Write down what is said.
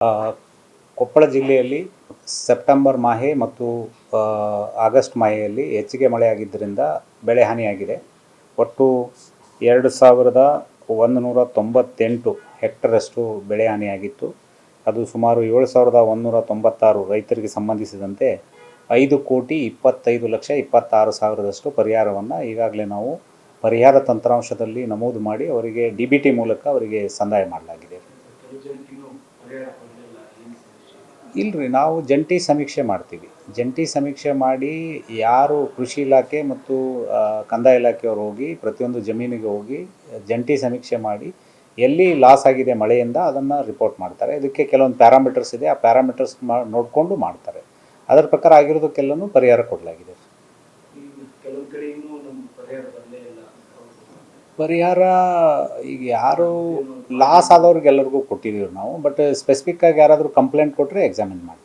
ಆ, ಕೊಪ್ಪಳ ಜಿಲ್ಲೆಯಲ್ಲಿ ಸೆಪ್ಟೆಂಬರ್ ಮಾಹೆ ಮತ್ತು ಆಗಸ್ಟ್ ಮಾಹೆಯಲ್ಲಿ ಹೆಚ್ಚಿಗೆ ಮಳೆಯಾಗಿದ್ದರಿಂದ ಬೆಳೆ ಹಾನಿಯಾಗಿದೆ. ಒಟ್ಟು 2198 ಹೆಕ್ಟರಷ್ಟು ಬೆಳೆ ಹಾನಿಯಾಗಿತ್ತು. ಅದು ಸುಮಾರು 7196 ರೈತರಿಗೆ ಸಂಬಂಧಿಸಿದಂತೆ 5,25,26,000ದಷ್ಟು ಪರಿಹಾರವನ್ನು ಈಗಾಗಲೇ ನಾವು ಪರಿಹಾರ ತಂತ್ರಾಂಶದಲ್ಲಿ ನಮೂದು ಮಾಡಿ ಅವರಿಗೆ DBT ಮೂಲಕ ಅವರಿಗೆ ಸಂದಾಯ ಮಾಡಲಾಗಿದೆ. ಇಲ್ಲರಿ, ನಾವು ಜಂಟಿ ಸಮೀಕ್ಷೆ ಮಾಡ್ತೀವಿ. ಜಂಟಿ ಸಮೀಕ್ಷೆ ಮಾಡಿ ಯಾರು ಕೃಷಿ ಇಲಾಖೆ ಮತ್ತು ಕಂದಾಯ ಇಲಾಖೆಯವರು ಹೋಗಿ ಪ್ರತಿಯೊಂದು ಜಮೀನಿಗೆ ಹೋಗಿ ಜಂಟಿ ಸಮೀಕ್ಷೆ ಮಾಡಿ ಎಲ್ಲಿ ಲಾಸ್ ಆಗಿದೆ ಮಳೆಯಿಂದ ಅದನ್ನು ರಿಪೋರ್ಟ್ ಮಾಡ್ತಾರೆ. ಇದಕ್ಕೆ ಕೆಲವೊಂದು ಪ್ಯಾರಾಮೀಟರ್ಸ್ ಇದೆ, ಆ ಪ್ಯಾರಾಮೀಟರ್ಸ್ ನೋಡಿಕೊಂಡು ಮಾಡ್ತಾರೆ. ಅದರ ಪ್ರಕಾರ ಆಗಿರೋದಕ್ಕೆಲ್ಲನೂ ಪರಿಹಾರ ಕೊಡಲಾಗಿದೆ. ಪರಿಹಾರ ಈಗ ಯಾರು ಲಾಸ್ ಆದವ್ರಿಗೆಲ್ಲರಿಗೂ ಕೊಟ್ಟಿದ್ದೀವಿ ನಾವು, ಬಟ್ ಸ್ಪೆಸಿಫಿಕ್ಕಾಗಿ ಯಾರಾದರೂ ಕಂಪ್ಲೇಂಟ್ ಕೊಟ್ಟರೆ ಎಕ್ಸಾಮಿನ್ ಮಾಡ್ತೀವಿ.